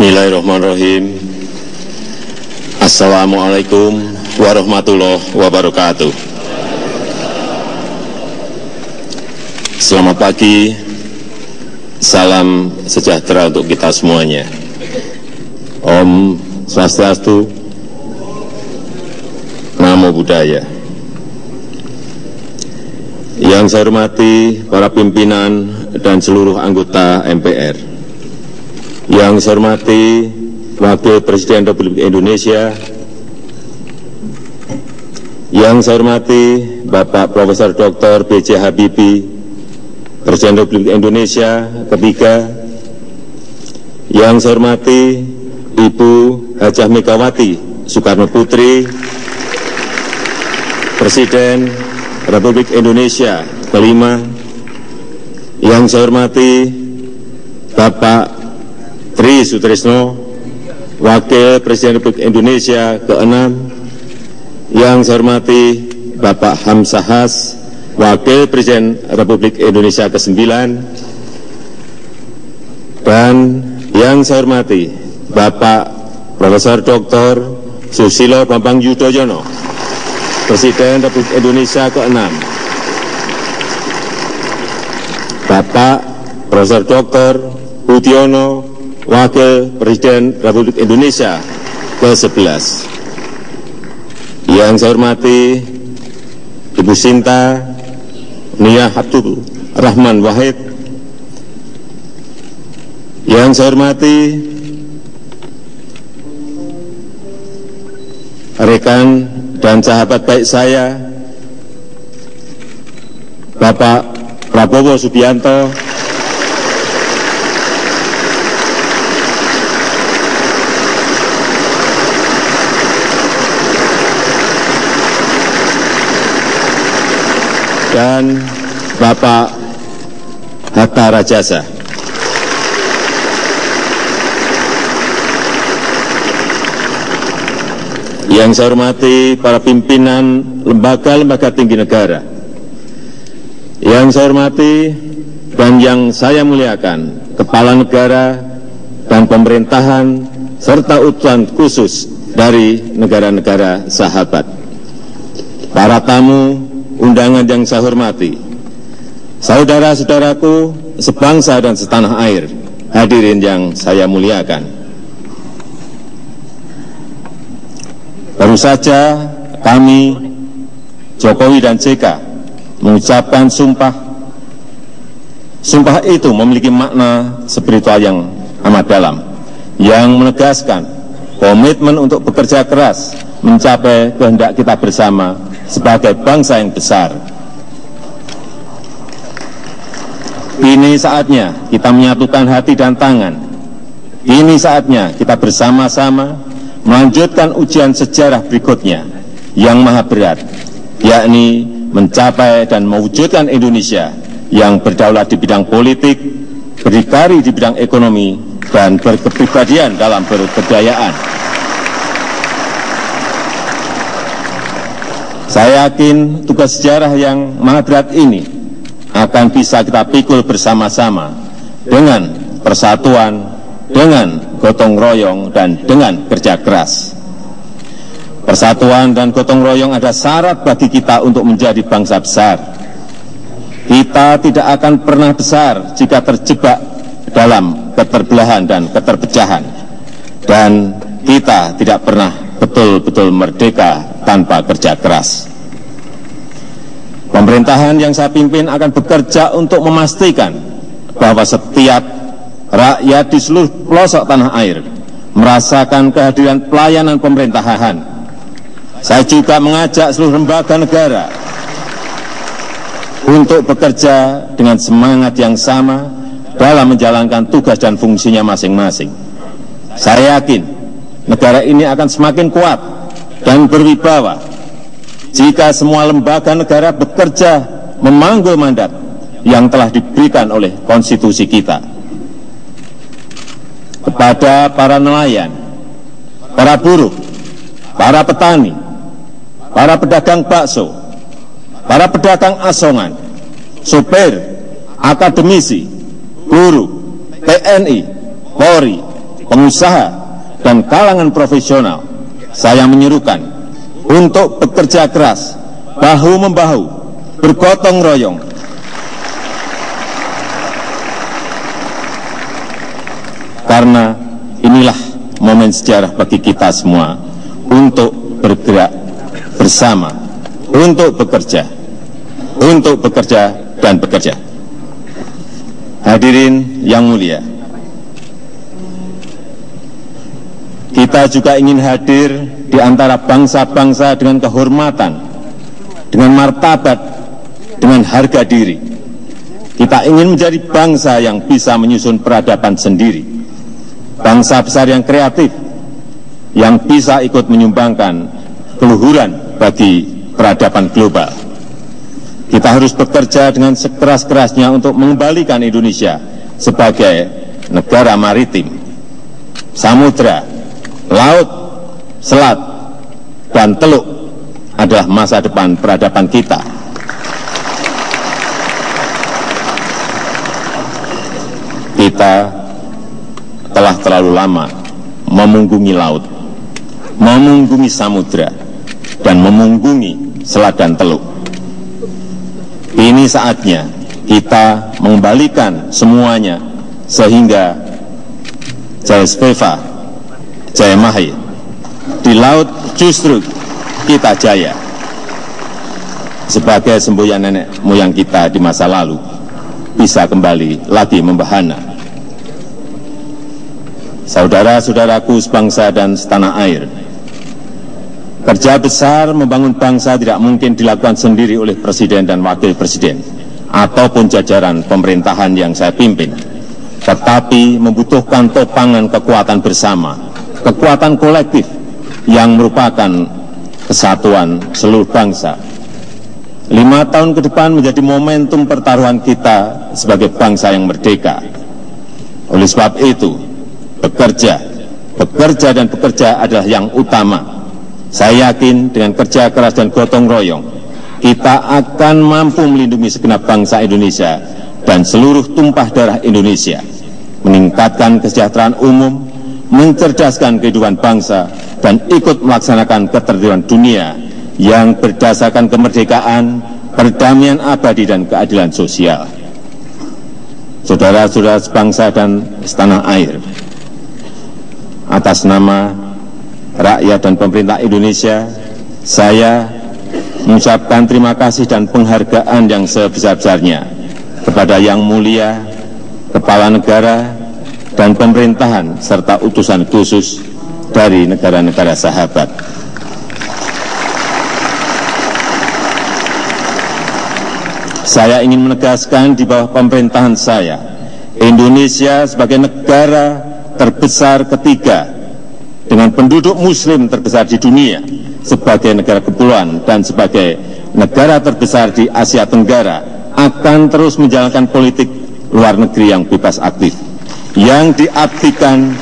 Bismillahirrahmanirrahim. Assalamualaikum warahmatullahi wabarakatuh. Selamat pagi, salam sejahtera untuk kita semuanya. Om Swastiastu, Namo Buddhaya. Yang saya hormati para pimpinan dan seluruh anggota MPR. Yang saya hormati Wakil Presiden Republik Indonesia, yang saya hormati Bapak Profesor Dr. B.J. Habibie, Presiden Republik Indonesia ketiga, yang saya hormati Ibu Hajah Megawati Soekarno Putri, Presiden Republik Indonesia kelima, yang saya hormati Bapak Tri Sutrisno, Wakil Presiden Republik Indonesia ke-6, yang saya hormati Bapak Hamzahas, Wakil Presiden Republik Indonesia ke-9, dan yang saya hormati Bapak Profesor Dr. Susilo Bambang Yudhoyono, Presiden Republik Indonesia ke-6, Bapak Profesor Dr. Budiono, Wakil Presiden Republik Indonesia ke-11. Yang saya hormati Ibu Sinta Nia Abdul Rahman Wahid. Yang saya hormati rekan dan sahabat baik saya, Bapak Prabowo Subianto, dan Bapak Hatta Rajasa. Yang saya hormati para pimpinan lembaga-lembaga tinggi negara. Yang saya hormati dan yang saya muliakan Kepala Negara dan pemerintahan serta utusan khusus dari negara-negara sahabat. Para tamu undangan yang saya hormati, saudara-saudaraku sebangsa dan setanah air, hadirin yang saya muliakan. Baru saja kami, Jokowi dan JK, mengucapkan sumpah. Sumpah itu memiliki makna spiritual yang amat dalam, yang menegaskan komitmen untuk bekerja keras mencapai kehendak kita bersama sebagai bangsa yang besar. Ini saatnya kita menyatukan hati dan tangan. Ini saatnya kita bersama-sama melanjutkan ujian sejarah berikutnya yang maha berat, yakni mencapai dan mewujudkan Indonesia yang berdaulat di bidang politik, berdikari di bidang ekonomi, dan berkepribadian dalam berbudayaan. Saya yakin tugas sejarah yang maha berat ini akan bisa kita pikul bersama-sama dengan persatuan, dengan gotong royong, dan dengan kerja keras. Persatuan dan gotong royong ada syarat bagi kita untuk menjadi bangsa besar. Kita tidak akan pernah besar jika terjebak dalam keterbelahan dan keterpecahan. Dan kita tidak pernah betul-betul merdeka tanpa kerja keras. Pemerintahan yang saya pimpin akan bekerja untuk memastikan bahwa setiap rakyat di seluruh pelosok tanah air merasakan kehadiran pelayanan pemerintahan. Saya juga mengajak seluruh lembaga negara untuk bekerja dengan semangat yang sama dalam menjalankan tugas dan fungsinya masing-masing. Saya yakin negara ini akan semakin kuat dan berwibawa jika semua lembaga negara bekerja memanggul mandat yang telah diberikan oleh konstitusi kita. Kepada para nelayan, para buruh, para petani, para pedagang bakso, para pedagang asongan, supir, akademisi, guru, TNI, Polri, pengusaha, dan kalangan profesional, saya menyerukan untuk bekerja keras, bahu-membahu, bergotong royong, karena inilah momen sejarah bagi kita semua untuk bergerak bersama, untuk bekerja dan bekerja. Hadirin yang mulia, kita juga ingin hadir di antara bangsa-bangsa dengan kehormatan, dengan martabat, dengan harga diri. Kita ingin menjadi bangsa yang bisa menyusun peradaban sendiri, bangsa besar yang kreatif, yang bisa ikut menyumbangkan keluhuran bagi peradaban global. Kita harus bekerja dengan sekeras-kerasnya untuk mengembalikan Indonesia sebagai negara maritim, samudra, laut, selat, dan teluk adalah masa depan peradaban kita. Kita telah terlalu lama memunggungi laut, memunggungi samudra, dan memunggungi selat dan teluk. Ini saatnya kita mengembalikan semuanya sehingga Jaya Speva, Jaya Mahir, di laut justru kita jaya. Sebagai semboyan nenek moyang kita di masa lalu bisa kembali lagi membahana. Saudara-saudaraku sebangsa dan setanah air, kerja besar membangun bangsa tidak mungkin dilakukan sendiri oleh Presiden dan Wakil Presiden ataupun jajaran pemerintahan yang saya pimpin, tetapi membutuhkan topangan kekuatan bersama, kekuatan kolektif yang merupakan kesatuan seluruh bangsa. 5 tahun ke depan menjadi momentum pertaruhan kita sebagai bangsa yang merdeka. Oleh sebab itu, bekerja dan bekerja adalah yang utama. Saya yakin dengan kerja keras dan gotong royong, kita akan mampu melindungi segenap bangsa Indonesia dan seluruh tumpah darah Indonesia, meningkatkan kesejahteraan umum, mencerdaskan kehidupan bangsa, dan ikut melaksanakan ketertiban dunia yang berdasarkan kemerdekaan, perdamaian abadi, dan keadilan sosial. Saudara-saudara sebangsa dan setanah air, atas nama rakyat dan pemerintah Indonesia, saya mengucapkan terima kasih dan penghargaan yang sebesar-besarnya kepada Yang Mulia Kepala Negara dan pemerintahan serta utusan khusus dari negara-negara sahabat. Saya ingin menegaskan di bawah pemerintahan saya, Indonesia sebagai negara terbesar ketiga dengan penduduk muslim terbesar di dunia, sebagai negara kepulauan dan sebagai negara terbesar di Asia Tenggara, akan terus menjalankan politik luar negeri yang bebas aktif, yang diabdikan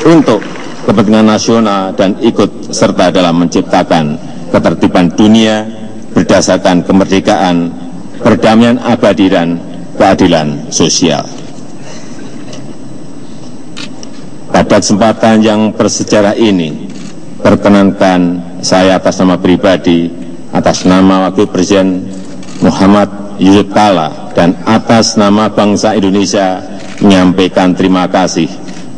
untuk kepentingan nasional dan ikut serta dalam menciptakan ketertiban dunia berdasarkan kemerdekaan, perdamaian abadi, dan keadilan sosial. Pada kesempatan yang bersejarah ini, perkenankan saya atas nama pribadi, atas nama Wakil Presiden Muhammad Yusuf Kalla, dan atas nama bangsa Indonesia menyampaikan terima kasih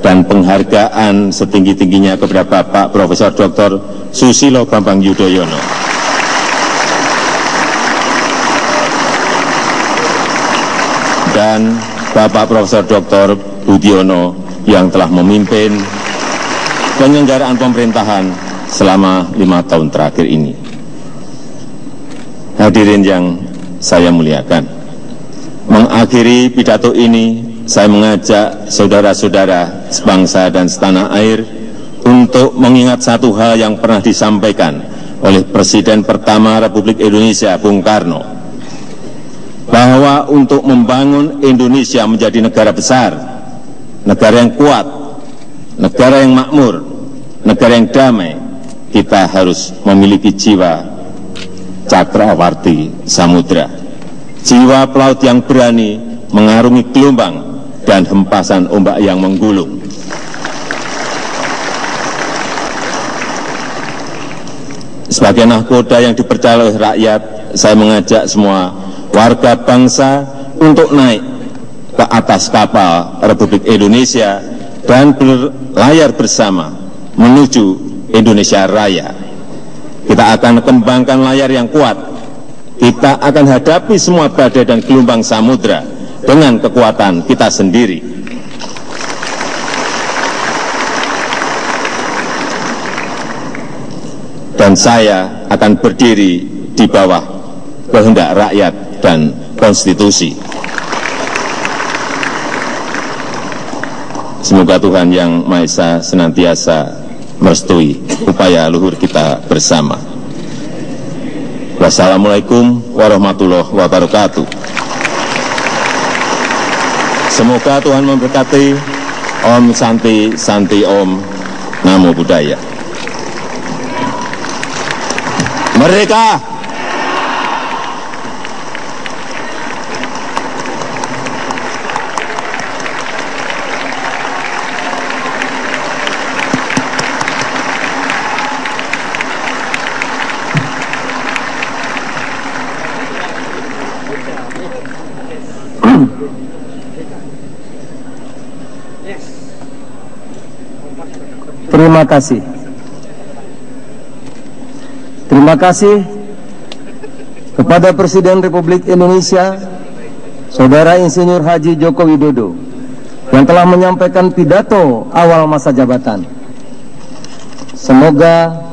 dan penghargaan setinggi-tingginya kepada Bapak Profesor Dr. Susilo Bambang Yudhoyono, dan Bapak Profesor Dr. Budiono yang telah memimpin penyelenggaraan pemerintahan selama 5 tahun terakhir ini. Hadirin yang saya muliakan, mengakhiri pidato ini, saya mengajak saudara-saudara sebangsa dan setanah air untuk mengingat satu hal yang pernah disampaikan oleh Presiden pertama Republik Indonesia, Bung Karno, bahwa untuk membangun Indonesia menjadi negara besar, negara yang kuat, negara yang makmur, negara yang damai, kita harus memiliki jiwa cakrawarti samudra, jiwa pelaut yang berani mengarungi gelombang dan hempasan ombak yang menggulung. Sebagai nahkoda yang dipercaya oleh rakyat, saya mengajak semua warga bangsa untuk naik ke atas kapal Republik Indonesia dan berlayar bersama menuju Indonesia Raya. Kita akan kembangkan layar yang kuat. Kita akan hadapi semua badai dan gelombang samudra dengan kekuatan kita sendiri. Dan saya akan berdiri di bawah kehendak rakyat dan konstitusi. Semoga Tuhan Yang Maha Esa senantiasa merestui upaya luhur kita bersama. Wassalamualaikum warahmatullahi wabarakatuh. Semoga Tuhan memberkati. Om Santi Santi Om. Namo Buddhaya. Merdeka! Terima kasih. Terima kasih kepada Presiden Republik Indonesia, Saudara Insinyur Haji Joko Widodo, yang telah menyampaikan pidato awal masa jabatan. Semoga